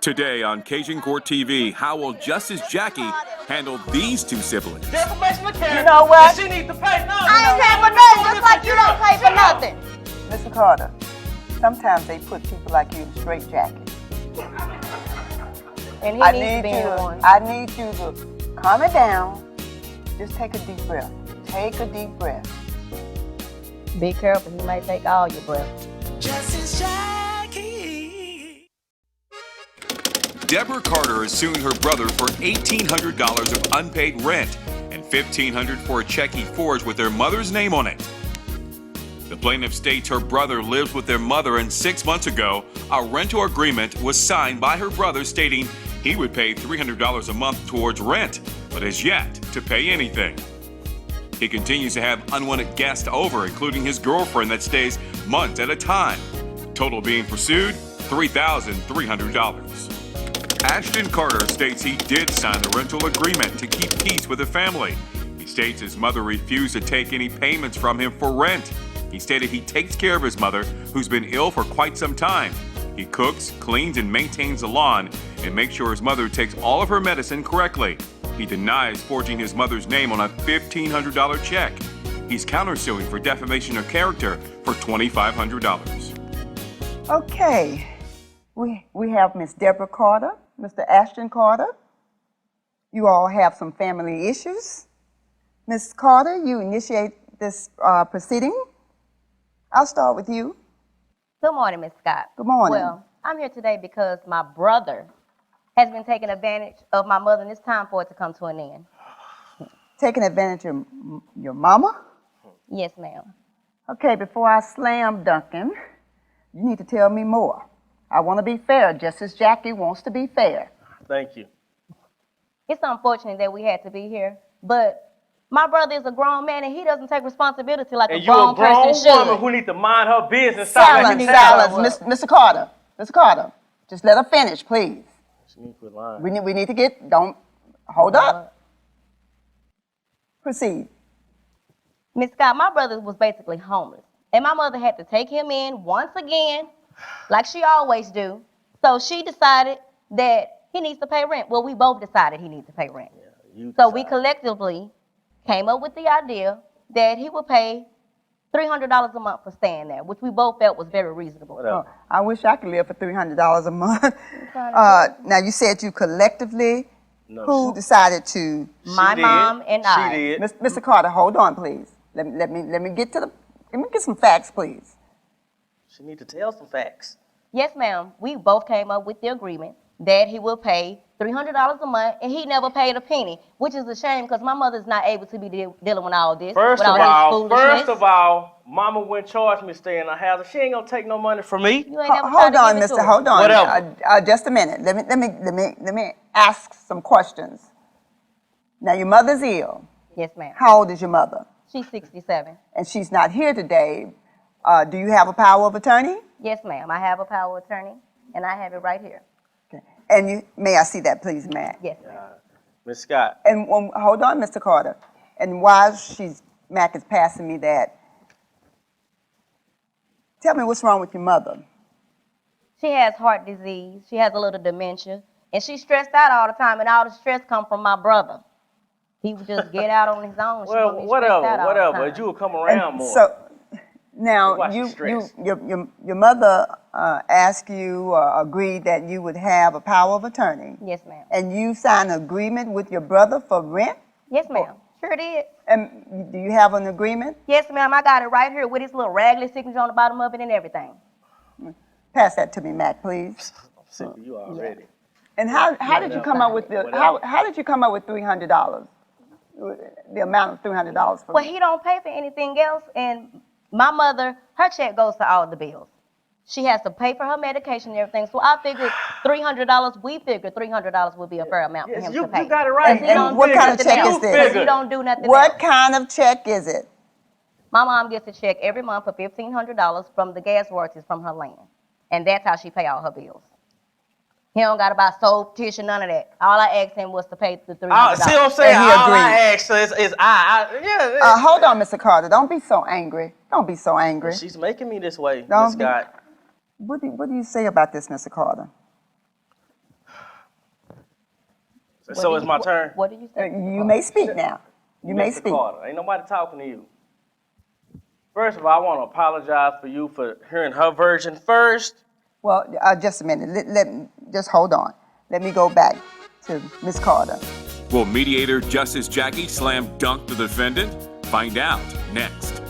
Today on Cajun Court TV, how will Justice Jackie handle these two siblings? You know what? She needs to pay now. I ain't paying for nothing, just like you don't pay for nothing. Mr. Carter, sometimes they put people like you in straitjackets. And he needs to be in one. I need you to calm it down. Just take a deep breath. Take a deep breath. Be careful, he might take all your breath. Justice Jackie. Deborah Carter is suing her brother for $1,800 of unpaid rent and $1,500 for a check he forged with their mother's name on it. The plaintiff states her brother lives with their mother, and 6 months ago, a rental agreement was signed by her brother stating he would pay $300 a month towards rent, but has yet to pay anything. He continues to have unwanted guests over, including his girlfriend that stays months at a time. Total being pursued, $3,300. Ashton Carter states he did sign the rental agreement to keep peace with the family. He states his mother refused to take any payments from him for rent. He stated he takes care of his mother, who's been ill for quite some time. He cooks, cleans, and maintains the lawn, and makes sure his mother takes all of her medicine correctly. He denies forging his mother's name on a $1,500 check. He's countersuing for defamation of character for $2,500. Okay. We have Miss Deborah Carter, Mr. Ashton Carter. You all have some family issues. Ms. Carter, you initiate this proceeding. I'll start with you. Good morning, Ms. Scott. Good morning. Well, I'm here today because my brother has been taking advantage of my mother, and it's time for it to come to an end. Taking advantage of your mama? Yes, ma'am. Okay, before I slam Duncan, you need to tell me more. I want to be fair, just as Jackie wants to be fair. Thank you. It's unfortunate that we had to be here, but my brother is a grown man, and he doesn't take responsibility like And a you a grown grown person should. woman who needs to mind her business. Stop letting Silence, Mr. Carter. Mr. Carter, just let her finish, please. She needs to quit lying. We need to get, don't, hold up. Proceed. Miss Scott, my brother was basically homeless, and my mother had to take him in once again, like she always do. So she decided that he needs to pay rent. Well, we both decided he needs to pay rent. Yeah, so we collectively came up with the idea that he would pay $300 a month for staying there, which we both felt was very reasonable. Oh, I wish I could live for $300 a month. Now, you said you collectively, who decided to? My mom and I. She did. Mr. Carter, hold on, please. Let me get some facts, please. She need to tell some facts. Yes, ma'am. We both came up with the agreement that he will pay $300 a month, and he never paid a penny, which is a shame because my mother's not able to be dealing with all this. First of all, Mama wouldn't charge me staying in her house. She ain't gonna take no money from me. You ain't never Hold on, mister. Hold on. Whatever. Just a minute. Let me ask some questions. Now, your mother's ill. Yes, ma'am. How old is your mother? She's 67. And she's not here today. Do you have a power of attorney? Yes, ma'am. I have a power of attorney, and I have it right here. Okay. And may I see that, please, Matt? Yes, ma'am. Miss Scott. And hold on, Mr. Carter. And while Mac is passing me that, tell me what's wrong with your mother. She has heart disease. She has a little dementia, and she's stressed out all the time. And all the stress comes from my brother. He would just get out on his own. Well, whatever. But you would come around more. So now your mother asked you agreed that you would have a power of attorney. Yes, ma'am. And you signed an agreement with your brother for rent? Yes, ma'am. Sure did. And do you have an agreement? Yes, ma'am. I got it right here with his little raggedy signature on the bottom of it and everything. Pass that to me, Mac, please. I'm sick of you already. And how did you come up with how did you come up with $300? The amount of $300 for. Well, he don't pay for anything else, and my mother, her check goes to all the bills. She has to pay for her medication and everything. So I figured $300. We figured $300 would be a fair amount for him to pay. You got it right. And what kind of check is this? He don't do nothing. What kind of check is it? My mom gets a check every month for $1,500 from the gas royalties from her land, and that's how she pay all her bills. He don't got to buy soap, tissue, none of that. All I asked him was to pay the $300. See what I'm saying? All I asked is hold on, Mr. Carter. Don't be so angry. Don't be so angry. She's making me this way, Miss Scott. What do you say about this, Mr. Carter? So it's my turn. What did you say? You may speak now. You may Mr. speak. Carter, ain't nobody talking to you. First of all, I want to apologize for you for hearing her version first. Well, just a minute. Just hold on. Let me go back to Miss Carter. Will mediator Justice Jackie slam dunk the defendant? Find out next.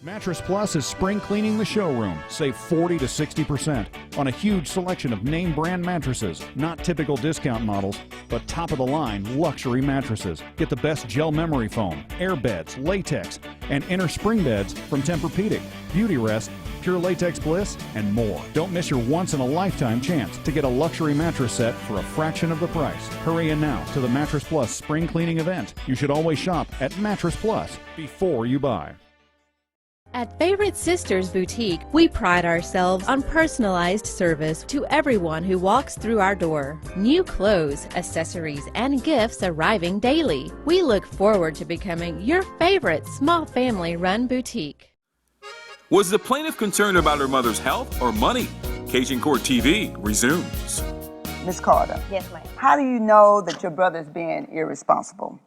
Mattress Plus is spring cleaning the showroom. Save 40 to 60% on a huge selection of name brand mattresses, not typical discount models, but top of the line luxury mattresses. Get the best gel memory foam, air beds, latex, and inner spring beds from Tempur-Pedic, Beauty Rest, Pure Latex Bliss, and more. Don't miss your once in a lifetime chance to get a luxury mattress set for a fraction of the price. Hurry in now to the Mattress Plus spring cleaning event. You should always shop at Mattress Plus before you buy. At Favorite Sisters Boutique, we pride ourselves on personalized service to everyone who walks through our door. New clothes, accessories, and gifts arriving daily. We look forward to becoming your favorite small family-run boutique. Was the plaintiff concerned about her mother's health or money? Cajun Court TV resumes. Miss Carter. Yes, ma'am. How do you know that your brother's being irresponsible?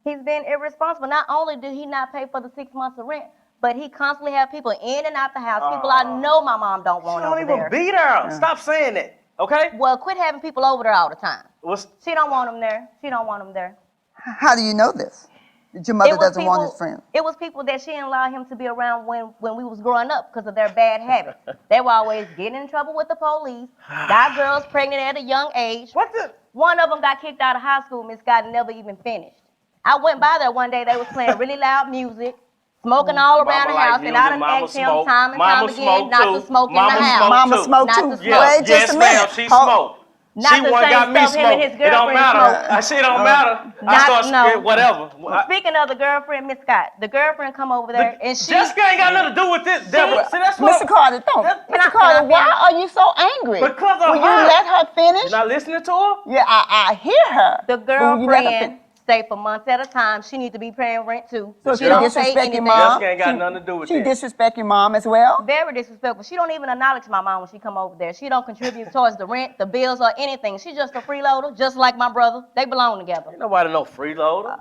He's been irresponsible. Not only did he not pay for the 6 months of rent, but he constantly have people in and out the house. People I know my mom don't She want don't over even there. be there. Stop saying that, okay? Well, quit having people over there all the time. What's, She don't want them there. She don't want them there. How do you know this? That your mother It was doesn't want his friend? It was people that she didn't allow him to be around when we was growing up because of their bad habits. They were always getting in trouble with the police. Got girls pregnant at a young age. what the? One of them got kicked out of high school. Miss Scott never even finished. I went by there one day. They was playing really loud music, smoking all around Mama the like house, and I done music, asked him mama time and smoke, time mama again smoke not too. to smoke in Mama the house. smoke Mama too. smoke Not too. to smoke. Yeah, Wait just yes, a ma'am. minute. She Hold- smoked. Not She the one same got me stuff him and his smoking. It don't girlfriend matter. smoke. I see it don't matter. I Not- start no. scared, whatever. Speaking of the girlfriend, Miss Scott, the girlfriend come over there and she. Jessica ain't got nothing to do with this. Deborah. See, that's what Mr. Carter, don't. Can I Mr. Carter, finish? why are you so angry? Because of Will you her. let her finish? You're not listening to her? Yeah, I hear her. The But will you let her girlfriend stay for months at a time. She need to be paying rent too. So if She you don't pay disrespect your anything. mom, Jessica ain't got nothing to do with she that. disrespect your mom as well? Very disrespectful. She don't even acknowledge my mom when she come over there. She don't contribute towards the rent, the bills, or anything. She's just a freeloader, just like my brother. They belong together. Ain't nobody no freeloader.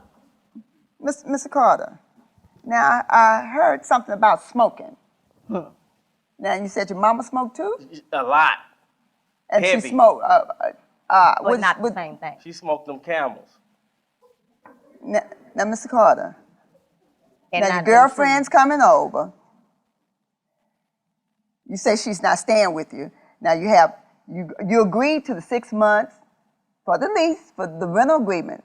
Mr. Carter, now I heard something about smoking. Now you said your mama smoked too? A lot. And Heavy. she smoked, But not the same thing. She smoked them camels. now, Mr. Carter, And now not your the girlfriend's coming over. You say she's not staying with you. Now you agreed to the 6 months for the lease, for the rental agreement.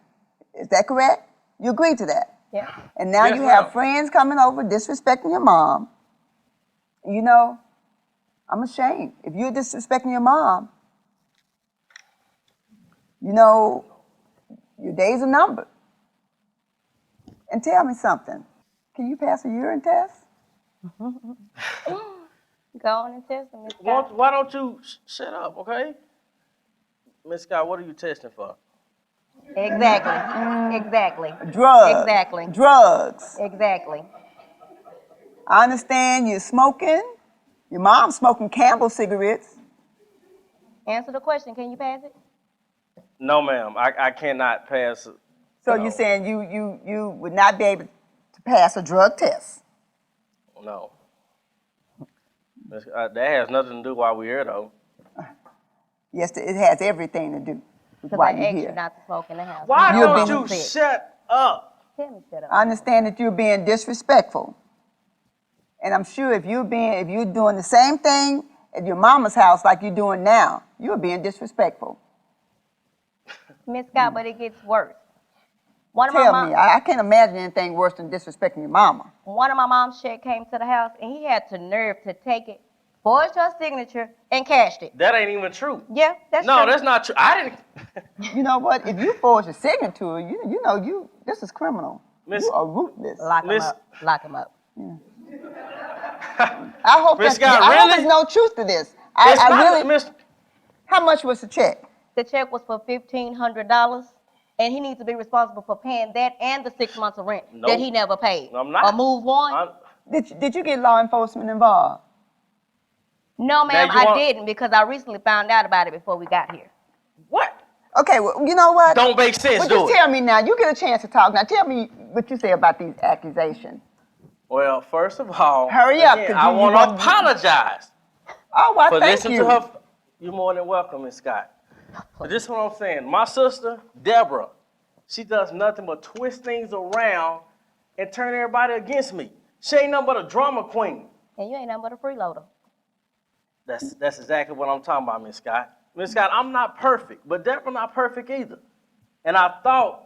Is that correct? You agreed to that. Yeah. And now Yes, you have ma'am. friends coming over disrespecting your mom. You know, I'm ashamed. If you're disrespecting your mom, you know, your days are numbered. And tell me something. Can you pass a urine test? Go on and test them, Miss Scott. Why don't you shut up, okay? Miss Scott, what are you testing for? Exactly. Exactly. Drugs. Exactly. Drugs. Exactly. I understand you're smoking. Your mom's smoking Campbell cigarettes. Answer the question. Can you pass it? No, ma'am. I cannot pass. So No. you're saying you would not be able to pass a drug test? No. That has nothing to do while we're here, though. Yes, it has everything to do with Because why I you're asked you here. not to smoke in the house. Why You're don't being you sick. shut up? Tell me shut up. I understand that you're being disrespectful. And I'm sure if you're doing the same thing at your mama's house like you're doing now, you're being disrespectful. Miss Scott, but it gets worse. One of my Tell mom- me, I can't imagine anything worse than disrespecting your mama. One of my mom's check came to the house, and he had the nerve to take it, forged her signature, and cashed it. That ain't even true. Yeah, that's No, true. that's not true. I didn't. You know what? If you forge a signature, you know this is criminal. Miss- You are ruthless. Lock him Miss- up. Lock him up. I hope Miss that's, Scott, I hope really? there's no truth to this. It's I not, really. Miss. How much was the check? The check was for $1,500, and he needs to be responsible for paying that and the 6 months of rent Nope. that he never paid. I'm not. Or move on. Did you get law enforcement involved? No, ma'am, Now you I want- didn't because I recently found out about it before we got here. What? Okay, well, you know what? Don't make sense, Well, do just it. tell me now. You get a chance to talk. Now, tell me what you say about these accusations. Well, first of all, Hurry up, again, 'cause I you want to gonna- apologize Oh, well, for thank listening you. to her. You're more than welcome, Miss Scott. But this is what I'm saying. My sister, Deborah, she does nothing but twist things around and turn everybody against me. She ain't nothing but a drama queen. And you ain't nothing but a freeloader. That's exactly what I'm talking about, Miss Scott. Miss Scott, I'm not perfect, but Deborah not perfect either. And I thought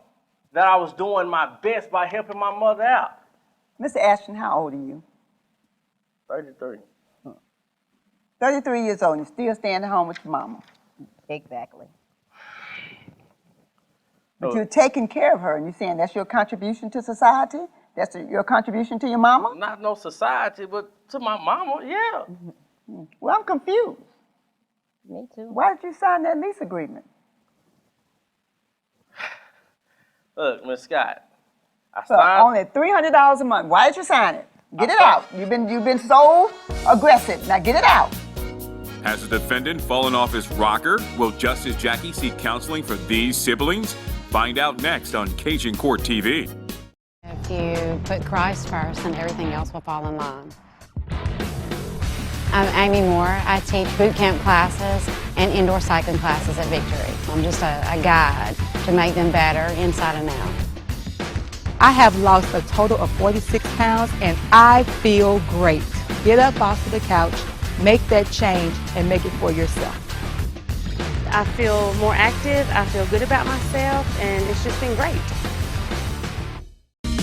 that I was doing my best by helping my mother out. Mr. Ashton, how old are you? 33. 33 years old, and you're still staying at home with your mama. Exactly. But Oh. you're taking care of her, and you're saying that's your contribution to society? That's your contribution to your mama? Not no society, but to my mama, yeah. Well, I'm confused. Me too. Why did you sign that lease agreement? Look, Miss Scott, I For signed. only $300 a month. Why did you sign it? Get I it signed- out. You've been so aggressive. Now get it out. Has the defendant fallen off his rocker? Will Justice Jackie seek counseling for these siblings? Find out next on Cajun Court TV. If you put Christ first, then everything else will fall in line. I'm Amy Moore. I teach boot camp classes and indoor cycling classes at Victory. I'm just a guide to make them better inside and out. I have lost a total of 46 pounds and I feel great. Get up off of the couch, make that change, and make it for yourself. I feel more active, I feel good about myself, and it's just been great.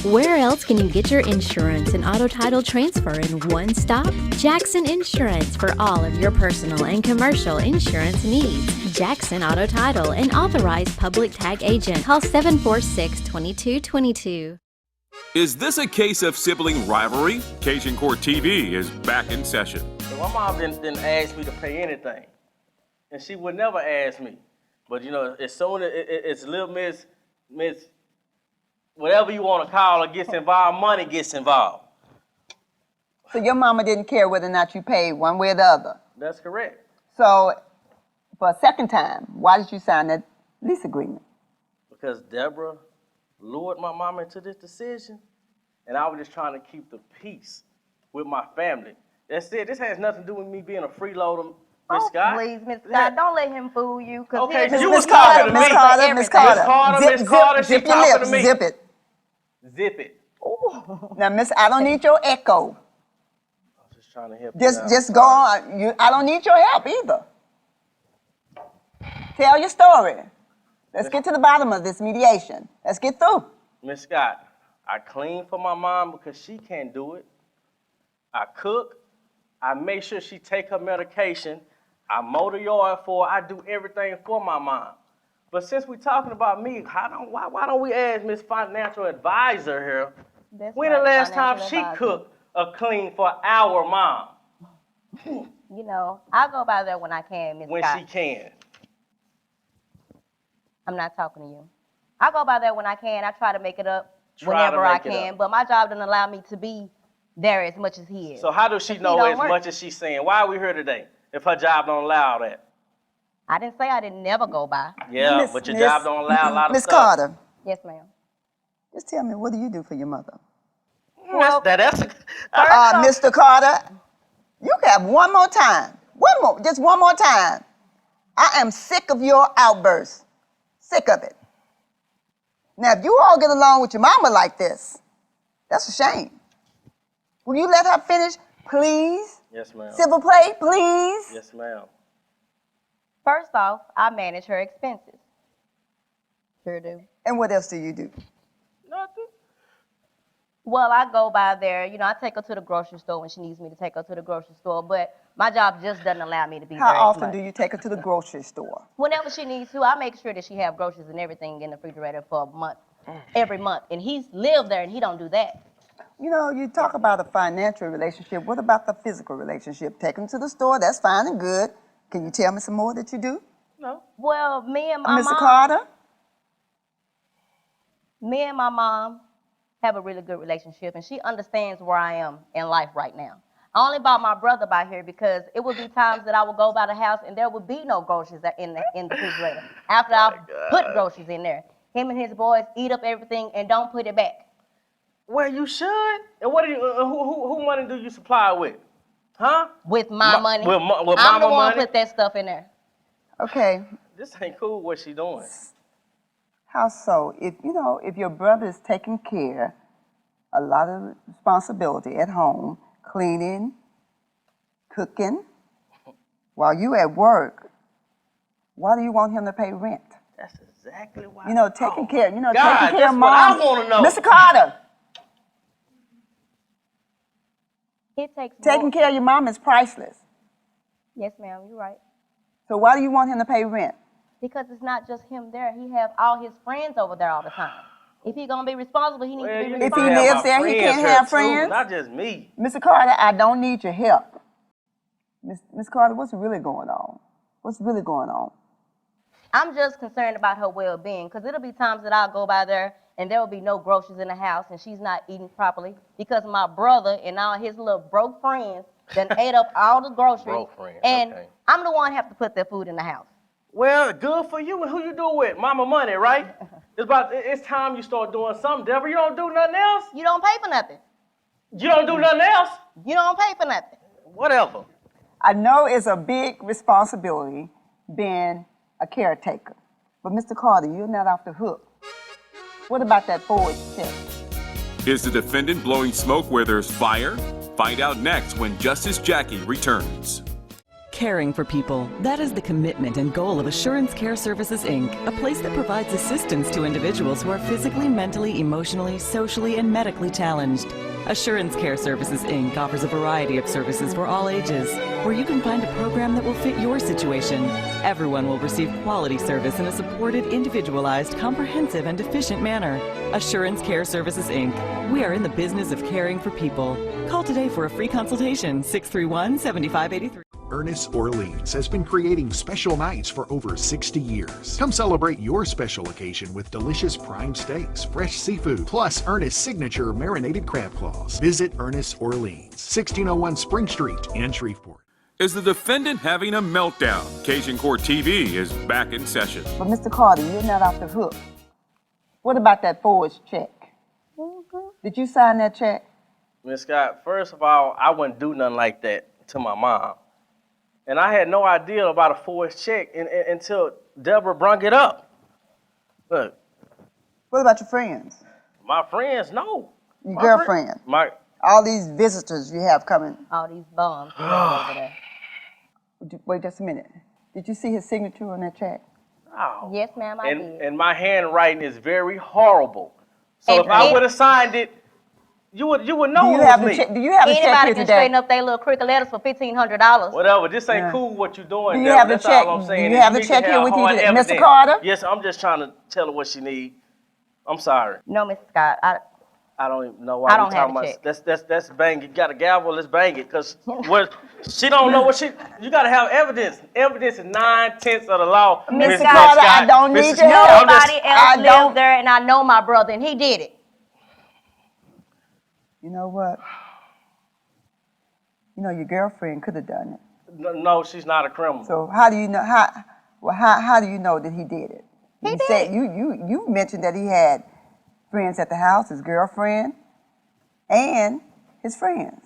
Where else can you get your insurance and auto title transfer in one stop? Jackson Insurance for all of your personal and commercial insurance needs. Jackson Auto Title, an authorized public tag agent. Call 746-2222. Is this a case of sibling rivalry? Cajun Court TV is back in session. So my mom didn't ask me to pay anything, and she would never ask me. But you know, as soon as it's little Miss, whatever you want to call her, gets involved, money gets involved. So your mama didn't care whether or not you paid one way or the other. That's correct. So for a second time, why did you sign that lease agreement? Because Deborah lured my mama into this decision, and I was just trying to keep the peace with my family. That's it. This has nothing to do with me being a freeloader, Miss Oh, Scott. please, Miss Scott, don't let him fool you. Okay, he'll you do was it talking to for me. Miss Carter, everything. Miss Carter. Miss Carter, she zip your talking lips, to me. zip it. Zip it. Now, Miss, I don't need your echo. I'm just trying to help you out. Just go on. I don't need your help either. Tell your story. Let's get to the bottom of this mediation. Let's get through. Miss Scott, I clean for my mom because she can't do it. I cook. I make sure she take her medication. I mow the yard for her. I do everything for my mom. But since we're talking about me, why don't we ask Miss Financial Advisor here, That's when right, the last time financial she advisor. cooked or cleaned for our mom? You know, I go by there when I can, Miss When Scott. she can. I'm not talking to you. I go by there when I can. I try to make it up Try to whenever I make it can. up. But my job doesn't allow me to be there as much as he is. So how does she He know don't as work. much as she's saying? Why are we here today if her job don't allow that? I didn't say I didn't never go by. Yeah, Miss- but your Miss- job don't allow a lot of Miss stuff. Carter, Yes, ma'am. just tell me, what do you do for your mother? Well, That's Mr. Carter, you have one more time. Just one more time. I am sick of your outbursts. Sick of it. Now, if you all get along with your mama like this, that's a shame. Will you let her finish, please? Yes, ma'am. Civil play, please? Yes, ma'am. first off, I manage her expenses. Sure do. And what else do you do? Nothing. Well, I go by there. You know, I take her to the grocery store when she needs me to take her to the grocery store. But my job just doesn't allow me to be How there as often much. do you take her to the grocery store? Whenever she needs to, I make sure that she have groceries and everything in the refrigerator for a month, every month. And he's lived there and he don't do that. You know, you talk about a financial relationship. What about the physical relationship? Take them to the store, that's fine and good. Can you tell me some more that you do? No. Well, Mr. Carter? me and my mom have a really good relationship, and she understands where I am in life right now. I only bought my brother by here because it would be times that I would go by the house and there would be no groceries in the refrigerator. After I put groceries in there, him and his boys eat up everything and don't put it back. Well, you should. And what do you? Who money do you supply with? Huh? With my money. With I'm the mama one money. put that stuff in there. Okay, This ain't cool. What she doing? how so? If your brother is taking care, a lot of responsibility at home, cleaning, cooking, while you at work, why do you want him to pay rent? That's exactly why. Taking care, God, taking care that's of what mom. I want to know. Mr. Carter, It takes taking more. care of your mom is priceless. Yes, ma'am, you're right. So why do you want him to pay rent? Because it's not just him there. He have all his friends over there all the time. If he gonna be responsible, he needs to be Well, you responsible. If he need to have lives my there, he friends can't here have too, friends? Not just me. Mr. Carter, I don't need your help. Miss Carter, what's really going on? What's really going on? I'm just concerned about her well-being because it'll be times that I'll go by there and there will be no groceries in the house and she's not eating properly because my brother and all his little broke friends done ate up all the groceries. Broke friends, and okay. I'm the one have to put their food in the house. Well, good for you. And who you do it with? Mama money, right? It's time you start doing something, Deborah. You don't do nothing else. You don't pay for nothing. You don't do nothing else. You don't pay for nothing. Whatever. I know it's a big responsibility being a caretaker, but Mr. Carter, you're not off the hook. What about that forward check? Is the defendant blowing smoke where there's fire? Find out next when Justice Jackie returns. Caring for people. That is the commitment and goal of Assurance Care Services, Inc., a place that provides assistance to individuals who are physically, mentally, emotionally, socially, and medically challenged. Assurance Care Services, Inc. offers a variety of services for all ages, where you can find a program that will fit your situation. Everyone will receive quality service in a supported, individualized, comprehensive, and efficient manner. Assurance Care Services, Inc. We are in the business of caring for people. Call today for a free consultation, 631-7583. Ernest Orleans has been creating special nights for over 60 years. Come celebrate your special occasion with delicious prime steaks, fresh seafood, plus Ernest's signature marinated crab claws. Visit Ernest Orleans, 1601 Spring Street in Shreveport. Is the defendant having a meltdown? Cajun Court TV is back in session. But Mr. Carter, you're not off the hook. What about that forward check? Did you sign that check? Miss Scott, first of all, I wouldn't do nothing like that to my mom. And I had no idea about a forced check until Deborah brung it up. Look. What about your friends? My friends, no. Your girlfriend? All these visitors you have coming. All these bums over there. Wait just a minute. Did you see his signature on that check? Oh. Yes, ma'am, I did. And my handwriting is very horrible. So if I would have signed it, you would know it was me. Do you have a check here Anybody can today? straighten up their little cricket letters for $1,500. Whatever. This ain't cool what you're doing. Do you have the That's check? all I'm saying. Do you have the check here with you, Mr. Carter? Yes, I'm just trying to tell her what she needs. I'm sorry. No, Mr. Scott. I don't even know why I don't we have talking a about. Let's bang it. Got a gavel? Let's bang it. Cause she don't know what she. You gotta have evidence. Evidence is 9/10 of the law. Mr. Carter, I don't need your help. Nobody else lived there, and I know my brother, and he did it. You know what? You know your girlfriend could have done it. No, she's not a criminal. So how do you know how do you know that he did it? He did. Said you mentioned that he had friends at the house, his girlfriend, and his friends.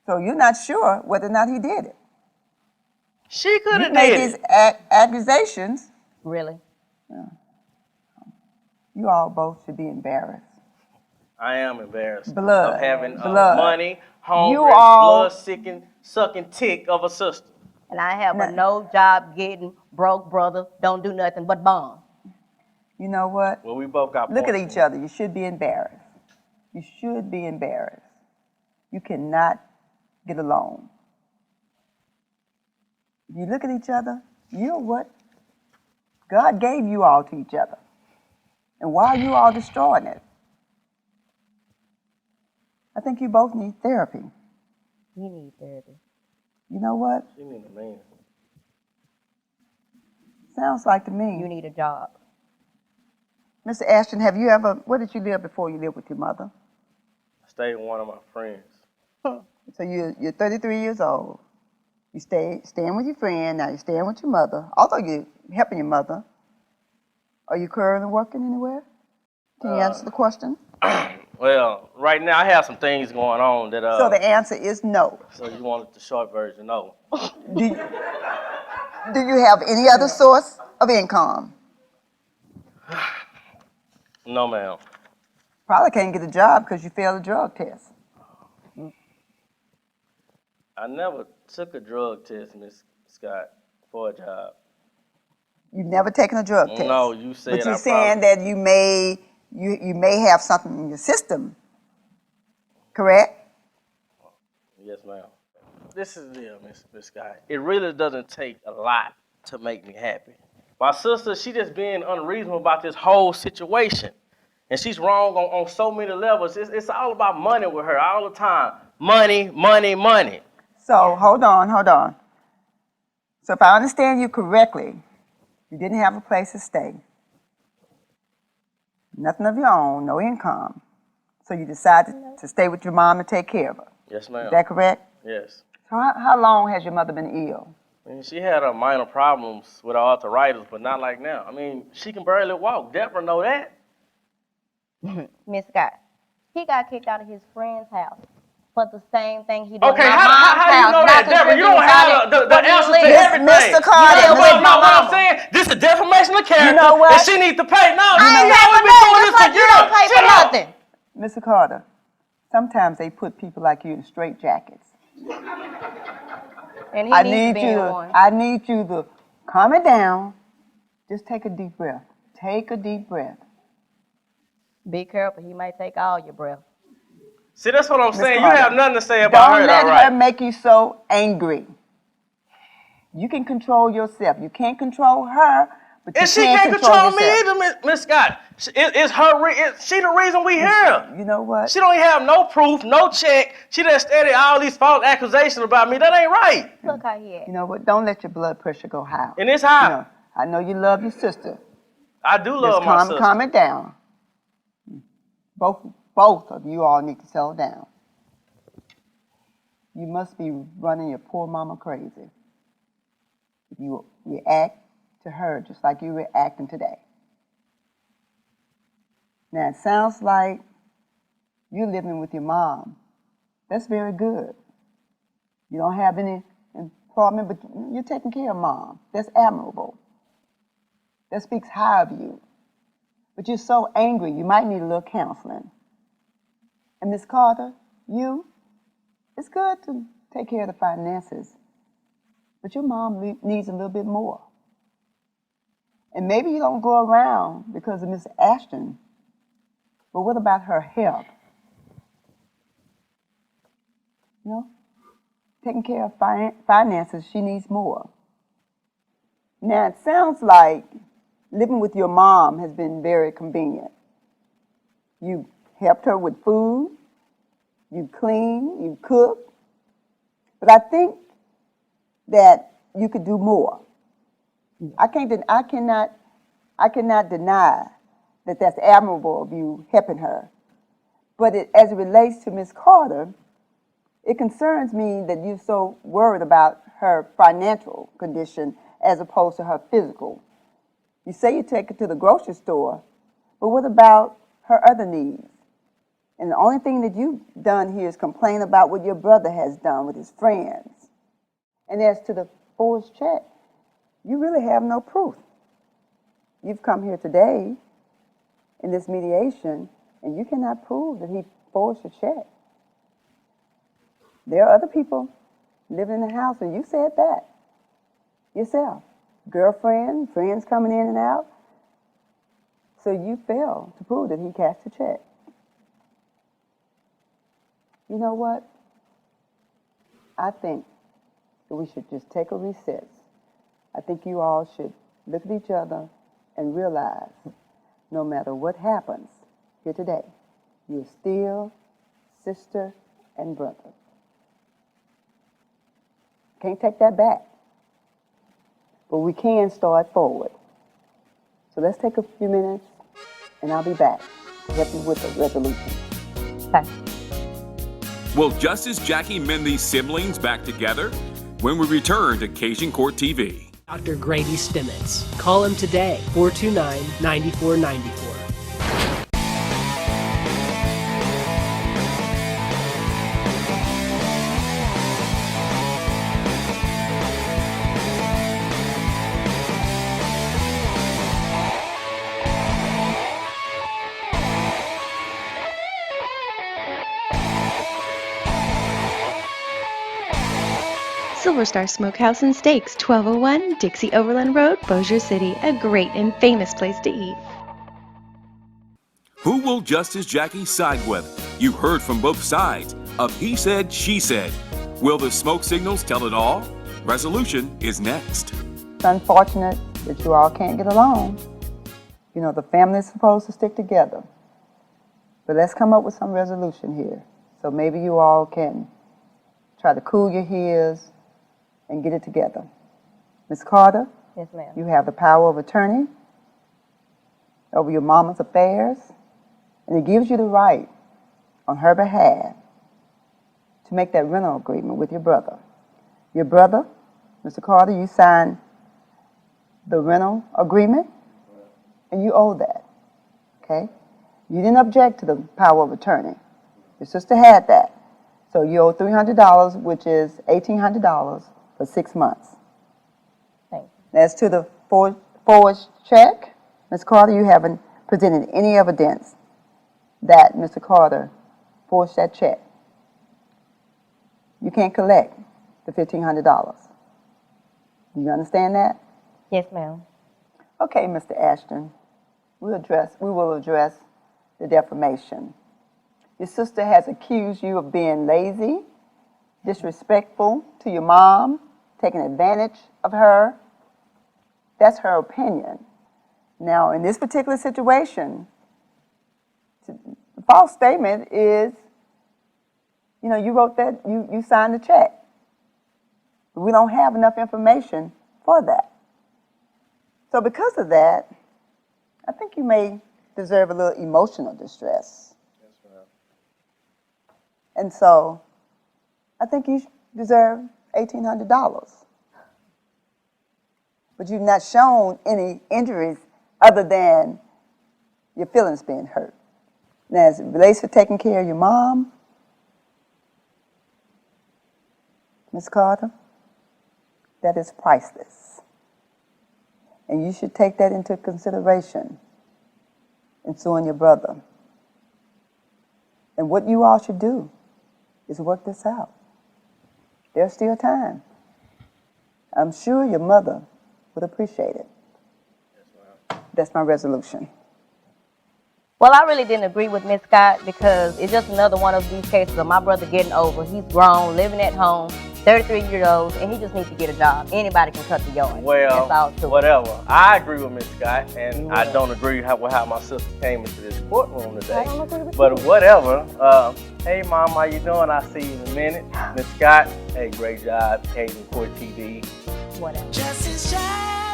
So you're not sure whether or not he did it. She could have made did these it. accusations. Really? Yeah. You all both should be embarrassed. I am embarrassed Blood. of having Blood. money, hungry, You all- blood-sucking tick of a sister. And I have a no job getting broke brother, don't do nothing but bum. You know what? Well, we both got Look at points. each other. You should be embarrassed. You should be embarrassed. You cannot get along. If you look at each other, you know what? God gave you all to each other. And why are you all destroying it? I think you both need therapy. You need therapy. You know what? She need a man. Sounds like to me. You need a job. Mr. Ashton, where did you live before you lived with your mother? I stayed with one of my friends. So you're 33 years old. You staying with your friend, now you're staying with your mother. Although you're helping your mother, are you currently working anywhere? Can you answer the question? Well, right now I have some things going on that. So the answer is no. So you wanted the short version? No. Do you have any other source of income? No, ma'am. Probably can't get a job because you failed a drug test. I never took a drug test, Miss Scott, for a job. You've never taken a drug test. No, you said. But you're saying that you may have something in your system, correct? Yes, ma'am. This is the deal, Miss Scott. It really doesn't take a lot to make me happy. My sister, she just being unreasonable about this whole situation. And she's wrong on so many levels. It's all about money with her all the time. Money, money, money. So hold on. So if I understand you correctly, you didn't have a place to stay. Nothing of your own, no income. So you decided to stay with your mom and take care of her. Yes, ma'am. Is that correct? Yes. So how long has your mother been ill? I mean, she had minor problems with her arthritis, but not like now. I mean, she can barely walk. Deborah know that. Miss Scott, he got kicked out of his friend's house for the same thing he did. Okay, how you know that, Deborah? You don't have the answer to everything. Mr. Carter, you know what I'm saying? This is defamation of character. You know what? And she needs to pay. No, I ain't paying for nothing. It's like you don't pay for nothing. Mr. Carter, sometimes they put people like you in straitjackets. And he I needs to be in one. I need you to calm it down. Just take a deep breath. Take a deep breath. Be careful. He might take all your breath. See, that's what I'm saying. Carter, You have nothing to say about her, don't let all right? her make you so angry. You can control yourself. You can't control her, but you And she can can't control me yourself. either, Miss Scott. It's her. She the reason we here. You know what? She don't even have no proof, no check. She done steady all these false accusations about me. That ain't right. Look how he acts. You know what? Don't let your blood pressure go high. And it's high. You know, I know you love your sister. I do love Just my sister. calm it down. Both of you all need to settle down. You must be running your poor mama crazy if you react to her just like you're reacting today. Now, it sounds like you're living with your mom. That's very good. You don't have any employment, but you're taking care of mom. That's admirable. That speaks high of you. But you're so angry, you might need a little counseling. And Miss Carter, it's good to take care of the finances, but your mom needs a little bit more. And maybe you don't go around because of Miss Ashton, but what about her health? You know, taking care of finances, she needs more. Now, it sounds like living with your mom has been very convenient. You helped her with food, you clean, you cook, but I think that you could do more. I cannot deny that that's admirable of you helping her. But as it relates to Miss Carter, it concerns me that you're so worried about her financial condition as opposed to her physical. You say you take her to the grocery store, but what about her other needs? And the only thing that you've done here is complain about what your brother has done with his friends. And as to the forged check, you really have no proof. You've come here today in this mediation, and you cannot prove that he forged a check. There are other people living in the house, and you said that yourself. Girlfriend, friends coming in and out. So you failed to prove that he cashed a check. You know what? I think that we should just take a recess. I think you all should look at each other and realize no matter what happens here today, you're still sister and brother. Can't take that back. But we can start forward. So let's take a few minutes, and I'll be back to help you with the resolution. Okay. Will Justice Jackie mend these siblings back together? When we return to Cajun Court TV. Dr. Grady Stimmitz. Call him today, 429-9494. Silver Star Smokehouse and Steaks, 1201 Dixie Overland Road, Bossier City, a great and famous place to eat. Who will Justice Jackie side with? You heard from both sides of he said, she said. Will the smoke signals tell it all? Resolution is next. It's unfortunate that you all can't get along. You know, the family's supposed to stick together. But let's come up with some resolution here. So maybe you all can try to cool your heels and get it together. Ms. Carter? Yes, ma'am. You have the power of attorney over your mama's affairs, and it gives you the right on her behalf to make that rental agreement with your brother. Your brother, Mr. Carter, you signed the rental agreement, and you owe that, okay? You didn't object to the power of attorney. Your sister had that. So you owe $300, which is $1,800 for 6 months. Thank you. As to the forged check, Ms. Carter, you haven't presented any evidence that Mr. Carter forged that check. You can't collect the $1,500. Do you understand that? Yes, ma'am. Okay, Mr. Ashton, we will address the defamation. Your sister has accused you of being lazy, disrespectful to your mom, taking advantage of her. That's her opinion. Now, in this particular situation, the false statement is, you know, you wrote that, you signed the check. But we don't have enough information for that. So because of that, I think you may deserve a little emotional distress. Yes, ma'am. And so I think you deserve $1,800. But you've not shown any injuries other than your feelings being hurt. Now, as it relates to taking care of your mom, Ms. Carter, that is priceless. And you should take that into consideration in suing your brother. And what you all should do is work this out. There's still time. I'm sure your mother would appreciate it. That's my resolution. Well, I really didn't agree with Miss Scott because it's just another one of these cases of my brother getting over. He's grown, living at home, 33 years old, and he just needs to get a job. Anybody can cut the yard. Well, that's all too. whatever. I agree with Miss Scott, and I don't agree with how my sister came into this courtroom today. I don't agree with But you. whatever. Hey, Mom, how you doing? I'll see you in a minute. Miss Scott, hey, great job. Cajun Court TV. Whatever. Justice Jackie.